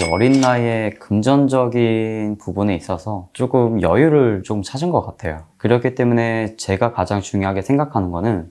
이 어린 나이에 금전적인 부분에 있어서 조금 여유를 좀 찾은 것 같아요. 그렇기 때문에 제가 가장 중요하게 생각하는 거는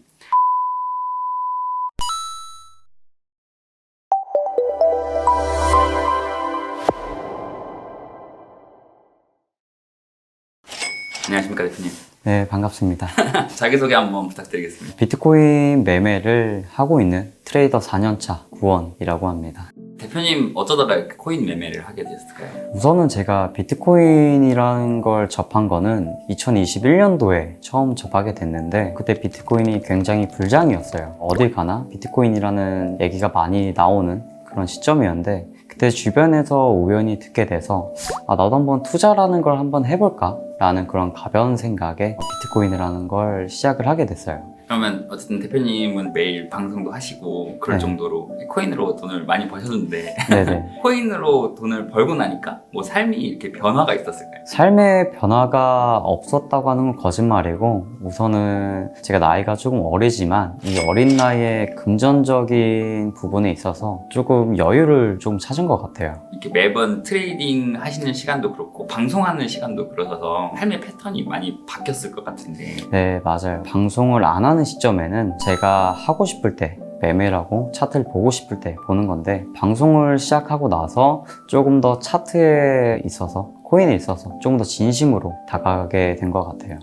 안녕하십니까 대표님. 네, 반갑습니다. 자기소개 한번 부탁드리겠습니다. 비트코인 매매를 하고 있는 트레이더 4년차 구원이라고 합니다. 대표님 어쩌다가 이렇게 코인 매매를 하게 되셨을까요? 우선은 제가 비트코인이라는 걸 접한 거는 2021년도에 처음 접하게 됐는데 그때 비트코인이 굉장히 불장이었어요. 어딜 가나 비트코인이라는 얘기가 많이 나오는 그런 시점이었는데 그때 주변에서 우연히 듣게 돼서 나도 한번 투자라는 걸 한번 해볼까? 라는 그런 가벼운 생각에 비트코인이라는 걸 시작을 하게 됐어요. 그러면 어쨌든 대표님은 매일 방송도 하시고 그럴 네. 정도로 코인으로 돈을 많이 버셨는데 네네. 코인으로 돈을 벌고 나니까 뭐 삶이 이렇게 변화가 있었을까요? 삶의 변화가 없었다고 하는 건 거짓말이고 우선은 제가 나이가 조금 어리지만 이 어린 나이에 금전적인 부분에 있어서 조금 여유를 좀 찾은 것 같아요. 이렇게 매번 트레이딩 하시는 시간도 그렇고 방송하는 시간도 그러셔서 삶의 패턴이 많이 바뀌었을 것 같은데 네, 맞아요. 방송을 안 하는 시점에는 제가 하고 싶을 때 매매라고 차트를 보고 싶을 때 보는 건데 방송을 시작하고 나서 조금 더 차트에 있어서 코인에 있어서 조금 더 진심으로 다가가게 된 것 같아요.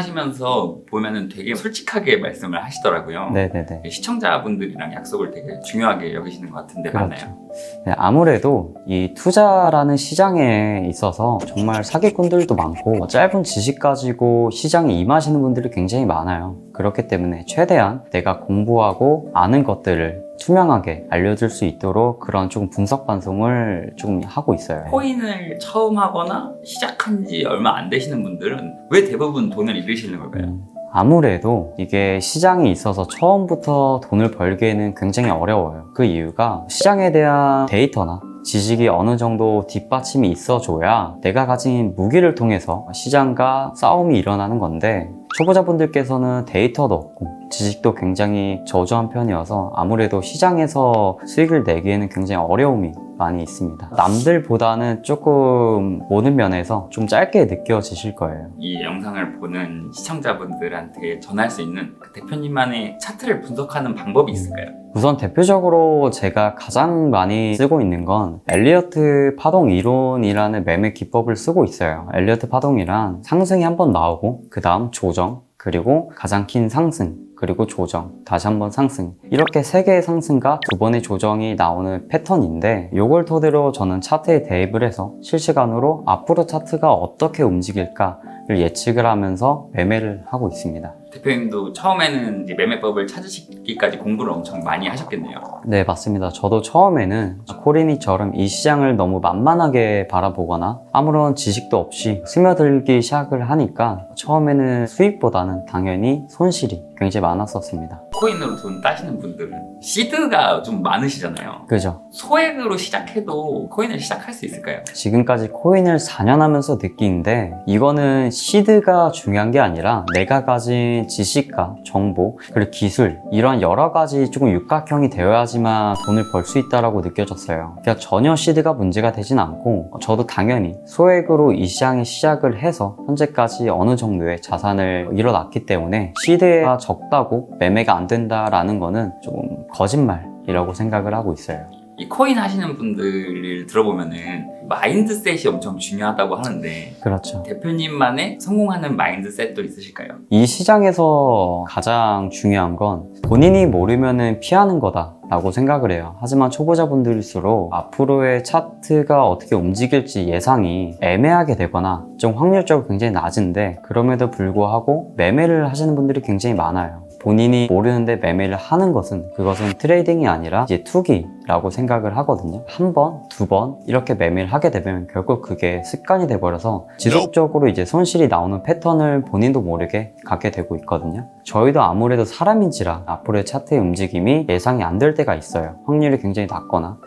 방송하시면서 보면은 되게 솔직하게 말씀을 하시더라고요. 네네네. 시청자분들이랑 약속을 되게 중요하게 여기시는 것 같은데 맞나요? 그렇죠. 네, 아무래도 이 투자라는 시장에 있어서 정말 사기꾼들도 많고 짧은 지식 가지고 시장에 임하시는 분들이 굉장히 많아요. 그렇기 때문에 최대한 내가 공부하고 아는 것들을 투명하게 알려줄 수 있도록 그런 조금 분석 방송을 조금 하고 있어요. 코인을 처음 하거나 시작한 지 얼마 안 되시는 분들은 왜 대부분 돈을 잃으시는 걸까요? 아무래도 이게 시장이 있어서 처음부터 돈을 벌기에는 굉장히 어려워요. 그 이유가 시장에 대한 데이터나 지식이 어느 정도 뒷받침이 있어줘야 내가 가진 무기를 통해서 시장과 싸움이 일어나는 건데 초보자분들께서는 데이터도 없고 지식도 굉장히 저조한 편이어서 아무래도 시장에서 수익을 내기에는 굉장히 어려움이 많이 있습니다. 남들보다는 조금 모든 면에서 좀 짧게 느껴지실 거예요. 이 영상을 보는 시청자분들한테 전할 수 있는 그 대표님만의 차트를 분석하는 방법이 있을까요? 우선 대표적으로 제가 가장 많이 쓰고 있는 건 엘리어트 파동 이론이라는 매매 기법을 쓰고 있어요. 엘리어트 파동이란 상승이 한번 나오고 그 다음 조정 그리고 가장 긴 상승 그리고 조정, 다시 한번 상승 이렇게 3개의 상승과 2번의 조정이 나오는 패턴인데 이걸 토대로 저는 차트에 대입을 해서 실시간으로 앞으로 차트가 어떻게 움직일까를 예측을 하면서 매매를 하고 있습니다. 대표님도 처음에는 이제 매매법을 찾으시기까지 공부를 엄청 많이 하셨겠네요. 네, 맞습니다. 저도 처음에는 코린이처럼 이 시장을 너무 만만하게 바라보거나 아무런 지식도 없이 스며들기 시작을 하니까 처음에는 수익보다는 당연히 손실이 굉장히 많았었습니다. 코인으로 돈 따시는 분들은 시드가 좀 많으시잖아요. 그죠? 소액으로 시작해도 코인을 시작할 수 있을까요? 지금까지 코인을 4년 하면서 느끼는데 이거는 시드가 중요한 게 아니라 내가 가진 지식과 정보 그리고 기술 이런 여러 가지 조금 육각형이 되어야지만 돈을 벌 수 있다고 느껴졌어요. 그러니까 전혀 시드가 문제가 되진 않고 저도 당연히 소액으로 이 시장에 시작을 해서 현재까지 어느 정도의 자산을 이뤄놨기 때문에 시드가 적다고 매매가 안 된다라는 거는 조금 거짓말이라고 생각을 하고 있어요. 이 코인 하시는 분들을 들어보면은 마인드셋이 엄청 중요하다고 하는데 그렇죠. 대표님만의 성공하는 마인드셋도 있으실까요? 이 시장에서 가장 중요한 건 본인이 모르면은 피하는 거다 라고 생각을 해요. 하지만 초보자분들일수록 앞으로의 차트가 어떻게 움직일지 예상이 애매하게 되거나 좀 확률적으로 굉장히 낮은데 그럼에도 불구하고 매매를 하시는 분들이 굉장히 많아요. 본인이 모르는데 매매를 하는 그것은 트레이딩이 아니라 이제 투기라고 생각을 하거든요. 한 번, 2번 이렇게 매매를 하게 되면 결국 그게 습관이 돼버려서 지속적으로 이제 손실이 나오는 패턴을 본인도 모르게 갖게 되고 있거든요. 저희도 아무래도 사람인지라 앞으로의 차트의 움직임이 예상이 안 될 때가 있어요. 확률이 굉장히 낮거나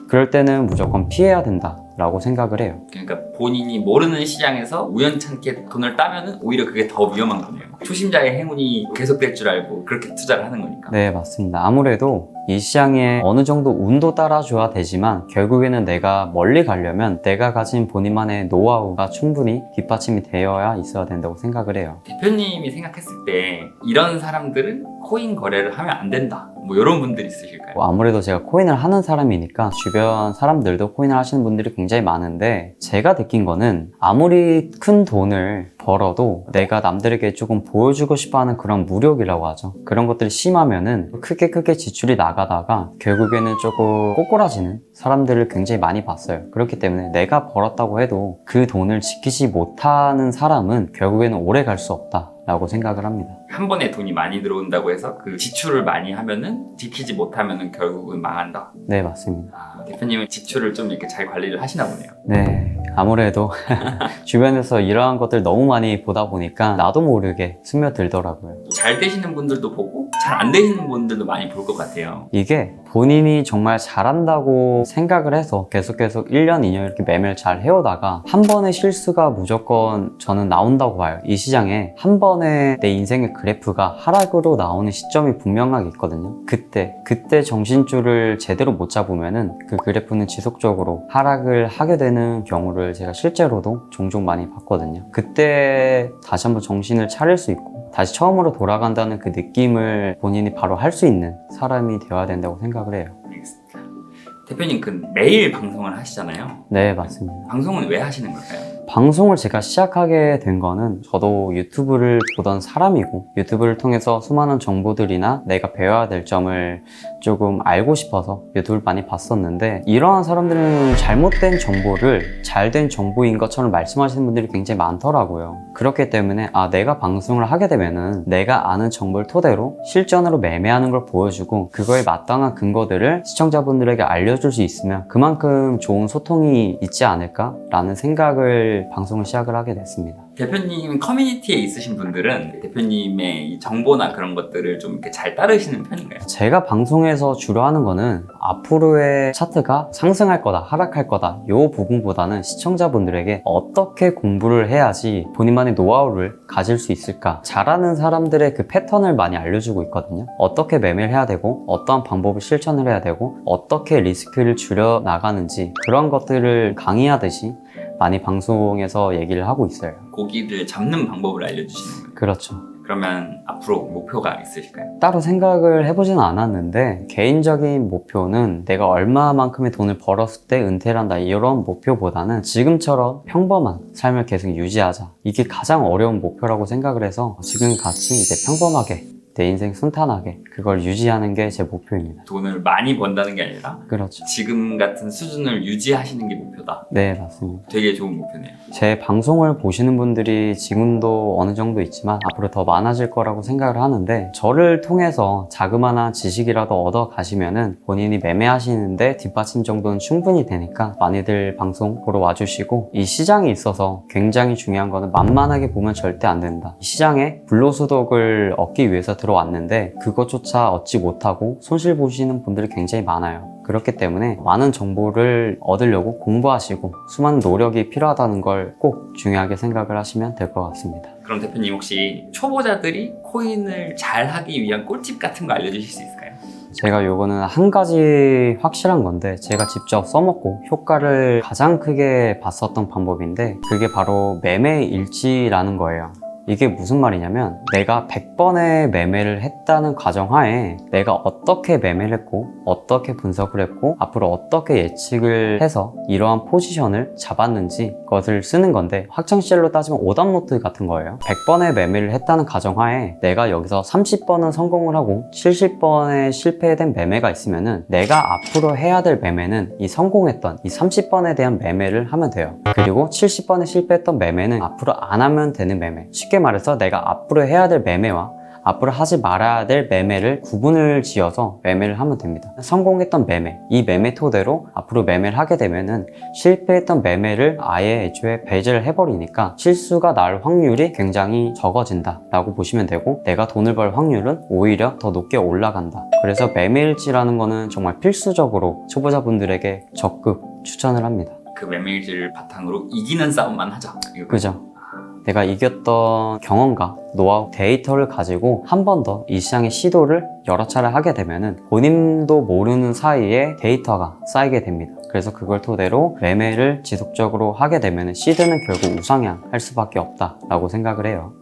그럴 때는 무조건 피해야 된다 라고 생각을 해요. 그러니까 본인이 모르는 시장에서 우연찮게 돈을 따면은 오히려 그게 더 위험한 거네요. 초심자의 행운이 계속될 줄 알고 그렇게 투자를 하는 거니까. 네, 맞습니다. 아무래도 이 시장에 어느 정도 운도 따라줘야 되지만 결국에는 내가 멀리 가려면 내가 가진 본인만의 노하우가 충분히 뒷받침이 되어야 있어야 된다고 생각을 해요. 대표님이 생각했을 때 이런 사람들은 코인 거래를 하면 안 된다. 뭐 이런 분들이 있으실까요? 아무래도 제가 코인을 하는 사람이니까 주변 사람들도 코인을 하시는 분들이 굉장히 많은데 제가 느낀 거는 아무리 큰 돈을 벌어도 내가 남들에게 조금 보여주고 싶어하는 그런 무력이라고 하죠. 그런 것들이 심하면은 크게 지출이 나가다가 결국에는 조금 꼬꾸라지는 사람들을 굉장히 많이 봤어요. 그렇기 때문에 내가 벌었다고 해도 그 돈을 지키지 못하는 사람은 결국에는 오래 갈 수 없다 라고 생각을 합니다. 한 번에 돈이 많이 들어온다고 해서 그 지출을 많이 하면은 지키지 못하면은 결국은 망한다. 네, 맞습니다. 대표님은 지출을 좀 이렇게 잘 관리를 하시나 보네요. 네, 아무래도 주변에서 이러한 것들 너무 많이 보다 보니까 나도 모르게 스며들더라고요. 잘 되시는 분들도 보고 잘 안 되시는 분들도 많이 볼 것 같아요. 이게 본인이 정말 잘한다고 생각을 해서 계속 1년, 2년 이렇게 매매를 잘 해오다가 한 번의 실수가 무조건 저는 나온다고 봐요. 이 시장에 한 번에 내 인생의 그래프가 하락으로 나오는 시점이 분명하게 있거든요. 그때 정신줄을 제대로 못 잡으면은 그 그래프는 지속적으로 하락을 하게 되는 경우를 제가 실제로도 종종 많이 봤거든요. 그때 다시 한번 정신을 차릴 수 있고 다시 처음으로 돌아간다는 그 느낌을 본인이 바로 할 수 있는 사람이 되어야 된다고 생각을 해요. 알겠습니다. 대표님 그 매일 방송을 하시잖아요. 네, 맞습니다. 방송은 왜 하시는 걸까요? 방송을 제가 시작하게 된 거는 저도 유튜브를 보던 사람이고 유튜브를 통해서 수많은 정보들이나 내가 배워야 될 점을 조금 알고 싶어서 유튜브를 많이 봤었는데 이러한 사람들은 잘못된 정보를 잘된 정보인 것처럼 말씀하시는 분들이 굉장히 많더라고요. 그렇기 때문에 내가 방송을 하게 되면은 내가 아는 정보를 토대로 실전으로 매매하는 걸 보여주고 그거에 마땅한 근거들을 시청자분들에게 알려줄 수 있으면 그만큼 좋은 소통이 있지 않을까라는 생각을 방송을 시작을 하게 됐습니다. 대표님 커뮤니티에 있으신 분들은 대표님의 이 정보나 그런 것들을 좀 이렇게 잘 따르시는 편인가요? 제가 방송에서 주로 하는 거는 앞으로의 차트가 상승할 거다, 하락할 거다 이 부분보다는 시청자분들에게 어떻게 공부를 해야지 본인만의 노하우를 가질 수 있을까 잘하는 사람들의 그 패턴을 많이 알려주고 있거든요. 어떻게 매매를 해야 되고 어떠한 방법을 실천을 해야 되고 어떻게 리스크를 줄여 나가는지 그런 것들을 강의하듯이 많이 방송에서 얘기를 하고 있어요. 고기를 잡는 방법을 알려주시는 거예요? 그렇죠. 그러면 앞으로 목표가 있으실까요? 따로 생각을 해보진 않았는데 개인적인 목표는 내가 얼마만큼의 돈을 벌었을 때 은퇴를 한다 이런 목표보다는 지금처럼 평범한 삶을 계속 유지하자 이게 가장 어려운 목표라고 생각을 해서 지금 같이 이제 평범하게 내 인생 순탄하게 그걸 유지하는 게 제 목표입니다. 돈을 많이 번다는 게 아니라 그렇죠. 지금 같은 수준을 유지하시는 게 목표다. 네, 맞습니다. 되게 좋은 목표네요. 제 방송을 보시는 분들이 지금도 어느 정도 있지만 앞으로 더 많아질 거라고 생각을 하는데 저를 통해서 자그마한 지식이라도 얻어 가시면은 본인이 매매하시는데 뒷받침 정도는 충분히 되니까 많이들 방송 보러 와주시고 이 시장에 있어서 굉장히 중요한 거는 만만하게 보면 절대 안 된다. 이 시장에 불로소득을 얻기 위해서 들어왔는데 그것조차 얻지 못하고 손실 보시는 분들이 굉장히 많아요. 그렇기 때문에 많은 정보를 얻으려고 공부하시고 수많은 노력이 필요하다는 걸 꼭 중요하게 생각을 하시면 될 것 같습니다. 그럼 대표님 혹시 초보자들이 코인을 잘 하기 위한 꿀팁 같은 거 알려주실 수 있을까요? 제가 요거는 한 가지 확실한 건데 제가 직접 써먹고 효과를 가장 크게 봤었던 방법인데 그게 바로 매매 일지라는 거예요. 이게 무슨 말이냐면 내가 100번의 매매를 했다는 가정하에 내가 어떻게 매매를 했고 어떻게 분석을 했고 앞으로 어떻게 예측을 해서 이러한 포지션을 잡았는지 그것을 쓰는 건데 학창시절로 따지면 오답노트 같은 거예요. 100번의 매매를 했다는 가정하에 내가 여기서 30번은 성공을 하고 70번의 실패된 매매가 있으면은 내가 앞으로 해야 될 매매는 이 성공했던 이 30번에 대한 매매를 하면 돼요. 그리고 70번에 실패했던 매매는 앞으로 안 하면 되는 매매. 쉽게 말해서 내가 앞으로 해야 될 매매와 앞으로 하지 말아야 될 매매를 구분을 지어서 매매를 하면 됩니다. 성공했던 매매, 이 매매 토대로 앞으로 매매를 하게 되면은 실패했던 매매를 아예 애초에 배제를 해버리니까 실수가 날 확률이 굉장히 적어진다 라고 보시면 되고 내가 돈을 벌 확률은 오히려 더 높게 올라간다. 그래서 매매일지라는 거는 정말 필수적으로 초보자분들에게 적극 추천을 합니다. 그 매매일지를 바탕으로 이기는 싸움만 하자. 그죠? 내가 이겼던 경험과 노하우, 데이터를 가지고 한 번 더 이 시장의 시도를 여러 차례 하게 되면은 본인도 모르는 사이에 데이터가 쌓이게 됩니다. 그래서 그걸 토대로 매매를 지속적으로 하게 되면 시드는 결국 우상향할 수밖에 없다라고 생각을 해요.